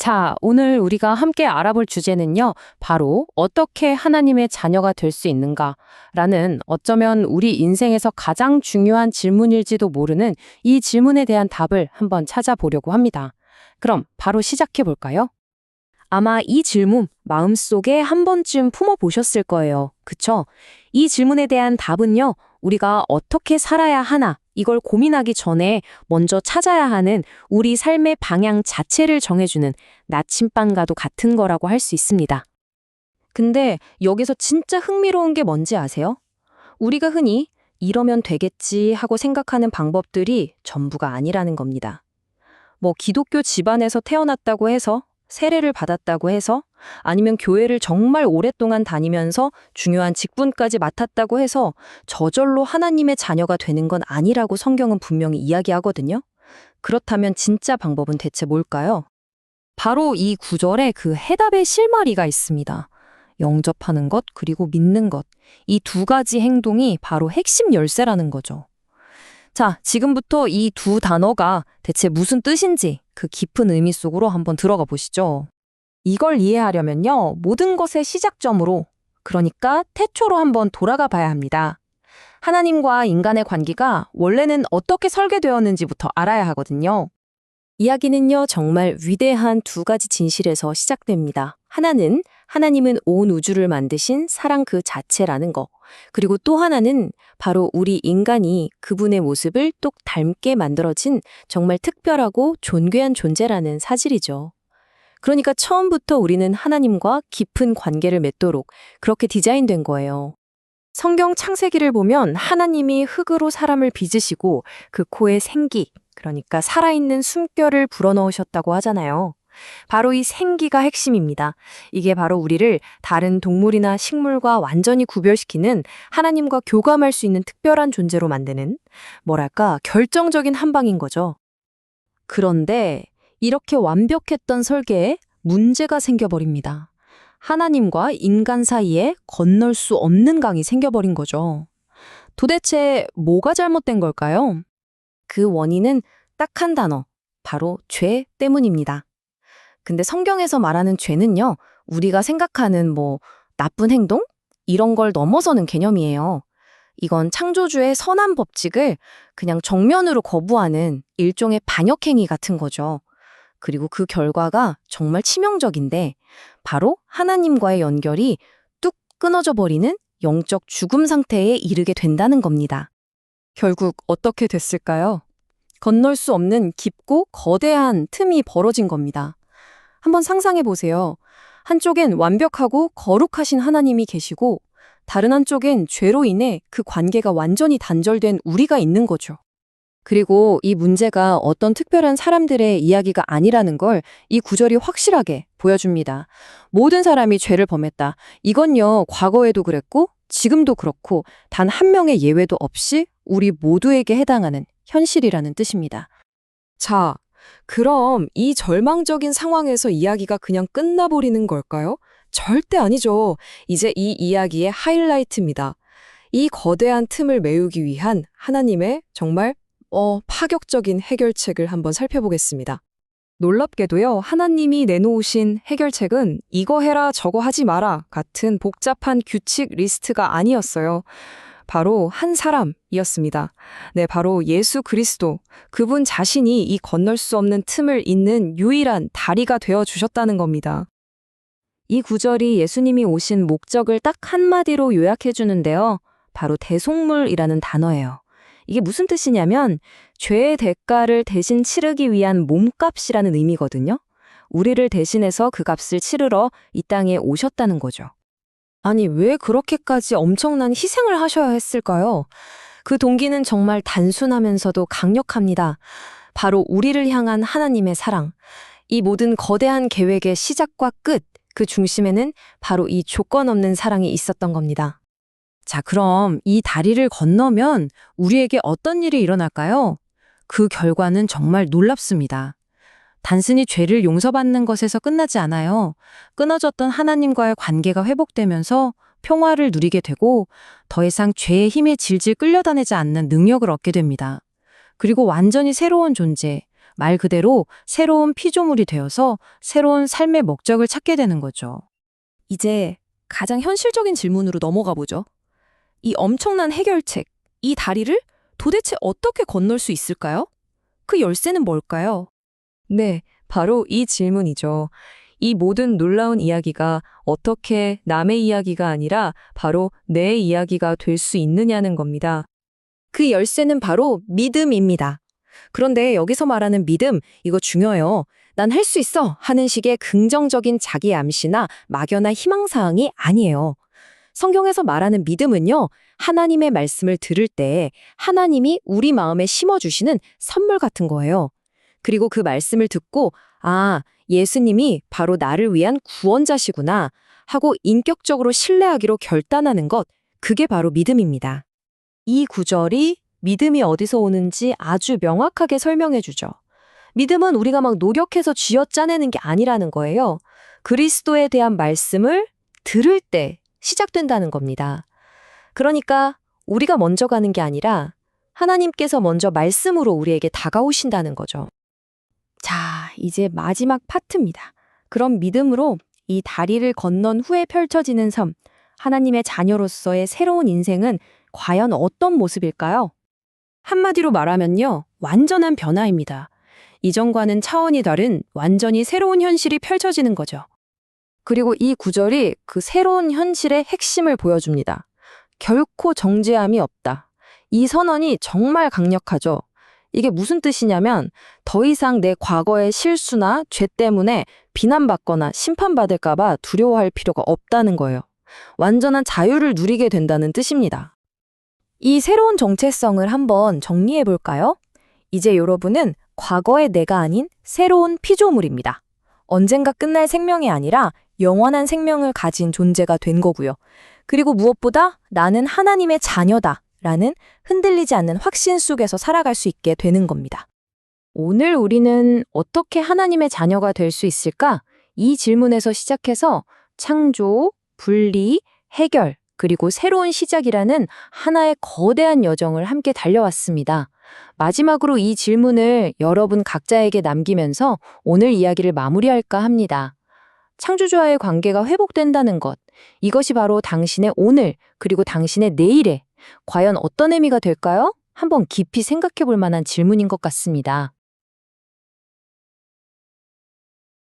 자, 오늘 우리가 함께 알아볼 주제는요, 바로 어떻게 하나님의 자녀가 될 수 있는가라는 어쩌면 우리 인생에서 가장 중요한 질문일지도 모르는 이 질문에 대한 답을 한번 찾아보려고 합니다. 그럼 바로 시작해 볼까요? 아마 이 질문 마음속에 한 번쯤 품어보셨을 거예요. 그쵸? 이 질문에 대한 답은요, 우리가 어떻게 살아야 하나, 이걸 고민하기 전에 먼저 찾아야 하는 우리 삶의 방향 자체를 정해주는 나침반과도 같은 거라고 할 수 있습니다. 근데 여기서 진짜 흥미로운 게 뭔지 아세요? 우리가 흔히 이러면 되겠지 하고 생각하는 방법들이 전부가 아니라는 겁니다. 뭐 기독교 집안에서 태어났다고 해서, 세례를 받았다고 해서, 아니면 교회를 정말 오랫동안 다니면서 중요한 직분까지 맡았다고 해서 저절로 하나님의 자녀가 되는 건 아니라고 성경은 분명히 이야기하거든요. 그렇다면 진짜 방법은 대체 뭘까요? 바로 이 구절에 그 해답의 실마리가 있습니다. 영접하는 것, 그리고 믿는 것. 이 두 가지 행동이 바로 핵심 열쇠라는 거죠. 자, 지금부터 이 두 단어가 대체 무슨 뜻인지 그 깊은 의미 속으로 한번 들어가 보시죠. 이걸 이해하려면요, 모든 것의 시작점으로, 그러니까 태초로 한번 돌아가 봐야 합니다. 하나님과 인간의 관계가 원래는 어떻게 설계되었는지부터 알아야 하거든요. 이야기는요, 정말 위대한 두 가지 진실에서 시작됩니다. 하나는 하나님은 온 우주를 만드신 사랑 그 자체라는 거. 그리고 또 하나는 바로 우리 인간이 그분의 모습을 똑 닮게 만들어진 정말 특별하고 존귀한 존재라는 사실이죠. 그러니까 처음부터 우리는 하나님과 깊은 관계를 맺도록 그렇게 디자인된 거예요. 성경 창세기를 보면 하나님이 흙으로 사람을 빚으시고 그 코에 생기, 그러니까 살아있는 숨결을 불어넣으셨다고 하잖아요. 바로 이 생기가 핵심입니다. 이게 바로 우리를 다른 동물이나 식물과 완전히 구별시키는 하나님과 교감할 수 있는 특별한 존재로 만드는, 뭐랄까, 결정적인 한 방인 거죠. 그런데 이렇게 완벽했던 설계에 문제가 생겨버립니다. 하나님과 인간 사이에 건널 수 없는 강이 생겨버린 거죠. 도대체 뭐가 잘못된 걸까요? 그 원인은 딱 한 단어, 바로 죄 때문입니다. 근데 성경에서 말하는 죄는요, 우리가 생각하는 나쁜 행동? 이런 걸 넘어서는 개념이에요. 이건 창조주의 선한 법칙을 그냥 정면으로 거부하는 일종의 반역행위 같은 거죠. 그리고 그 결과가 정말 치명적인데 바로 하나님과의 연결이 뚝 끊어져 버리는 영적 죽음 상태에 이르게 된다는 겁니다. 결국 어떻게 됐을까요? 건널 수 없는 깊고 거대한 틈이 벌어진 겁니다. 한번 상상해 보세요. 한쪽엔 완벽하고 거룩하신 하나님이 계시고 다른 한쪽엔 죄로 인해 그 관계가 완전히 단절된 우리가 있는 거죠. 그리고 이 문제가 어떤 특별한 사람들의 이야기가 아니라는 걸 이 구절이 확실하게 보여줍니다. 모든 사람이 죄를 범했다. 이건요, 과거에도 그랬고 지금도 그렇고 단 한 명의 예외도 없이 우리 모두에게 해당하는 현실이라는 뜻입니다. 자, 그럼 이 절망적인 상황에서 이야기가 그냥 끝나버리는 걸까요? 절대 아니죠. 이제 이 이야기의 하이라이트입니다. 이 거대한 틈을 메우기 위한 하나님의 정말 파격적인 해결책을 한번 살펴보겠습니다. 놀랍게도요, 하나님이 내놓으신 해결책은 이거 해라 저거 하지 마라 같은 복잡한 규칙 리스트가 아니었어요. 바로 한 사람이었습니다. 네, 바로 예수 그리스도. 그분 자신이 이 건널 수 없는 틈을 잇는 유일한 다리가 되어주셨다는 겁니다. 이 구절이 예수님이 오신 목적을 딱 한마디로 요약해 주는데요. 바로 대속물이라는 단어예요. 이게 무슨 뜻이냐면 죄의 대가를 대신 치르기 위한 몸값이라는 의미거든요. 우리를 대신해서 그 값을 치르러 이 땅에 오셨다는 거죠. 아니, 왜 그렇게까지 엄청난 희생을 하셔야 했을까요? 그 동기는 정말 단순하면서도 강력합니다. 바로 우리를 향한 하나님의 사랑. 이 모든 거대한 계획의 시작과 끝, 그 중심에는 바로 이 조건 없는 사랑이 있었던 겁니다. 자, 그럼 이 다리를 건너면 우리에게 어떤 일이 일어날까요? 그 결과는 정말 놀랍습니다. 단순히 죄를 용서받는 것에서 끝나지 않아요. 끊어졌던 하나님과의 관계가 회복되면서 평화를 누리게 되고 더 이상 죄의 힘에 질질 끌려다니지 않는 능력을 얻게 됩니다. 그리고 완전히 새로운 존재, 말 그대로 새로운 피조물이 되어서 새로운 삶의 목적을 찾게 되는 거죠. 이제 가장 현실적인 질문으로 넘어가 보죠. 이 엄청난 해결책, 이 다리를 도대체 어떻게 건널 수 있을까요? 그 열쇠는 뭘까요? 네, 바로 이 질문이죠. 이 모든 놀라운 이야기가 어떻게 남의 이야기가 아니라 바로 내 이야기가 될 수 있느냐는 겁니다. 그 열쇠는 바로 믿음입니다. 그런데 여기서 말하는 믿음, 이거 중요해요. 난 할 수 있어 하는 식의 긍정적인 자기 암시나 막연한 희망사항이 아니에요. 성경에서 말하는 믿음은요, 하나님의 말씀을 들을 때 하나님이 우리 마음에 심어주시는 선물 같은 거예요. 그리고 그 말씀을 듣고, 아, 예수님이 바로 나를 위한 구원자시구나 하고 인격적으로 신뢰하기로 결단하는 것, 그게 바로 믿음입니다. 이 구절이 믿음이 어디서 오는지 아주 명확하게 설명해 주죠. 믿음은 우리가 막 노력해서 쥐어짜내는 게 아니라는 거예요. 그리스도에 대한 말씀을 들을 때 시작된다는 겁니다. 그러니까 우리가 먼저 가는 게 아니라 하나님께서 먼저 말씀으로 우리에게 다가오신다는 거죠. 자, 이제 마지막 파트입니다. 그럼 믿음으로 이 다리를 건넌 후에 펼쳐지는 삶, 하나님의 자녀로서의 새로운 인생은 과연 어떤 모습일까요? 한마디로 말하면요, 완전한 변화입니다. 이전과는 차원이 다른 완전히 새로운 현실이 펼쳐지는 거죠. 그리고 이 구절이 그 새로운 현실의 핵심을 보여줍니다. 결코 정죄함이 없다. 이 선언이 정말 강력하죠. 이게 무슨 뜻이냐면 더 이상 내 과거의 실수나 죄 때문에 비난받거나 심판받을까 봐 두려워할 필요가 없다는 거예요. 완전한 자유를 누리게 된다는 뜻입니다. 이 새로운 정체성을 한번 정리해 볼까요? 이제 여러분은 과거의 내가 아닌 새로운 피조물입니다. 언젠가 끝날 생명이 아니라 영원한 생명을 가진 존재가 된 거고요. 그리고 무엇보다 나는 하나님의 자녀다 라는 흔들리지 않는 확신 속에서 살아갈 수 있게 되는 겁니다. 오늘 우리는 어떻게 하나님의 자녀가 될 수 있을까? 이 질문에서 시작해서 창조, 분리, 해결, 그리고 새로운 시작이라는 하나의 거대한 여정을 함께 달려왔습니다. 마지막으로 이 질문을 여러분 각자에게 남기면서 오늘 이야기를 마무리할까 합니다. 창조주와의 관계가 회복된다는 것, 이것이 바로 당신의 오늘, 그리고 당신의 내일에 과연 어떤 의미가 될까요? 한번 깊이 생각해 볼 만한 질문인 것 같습니다.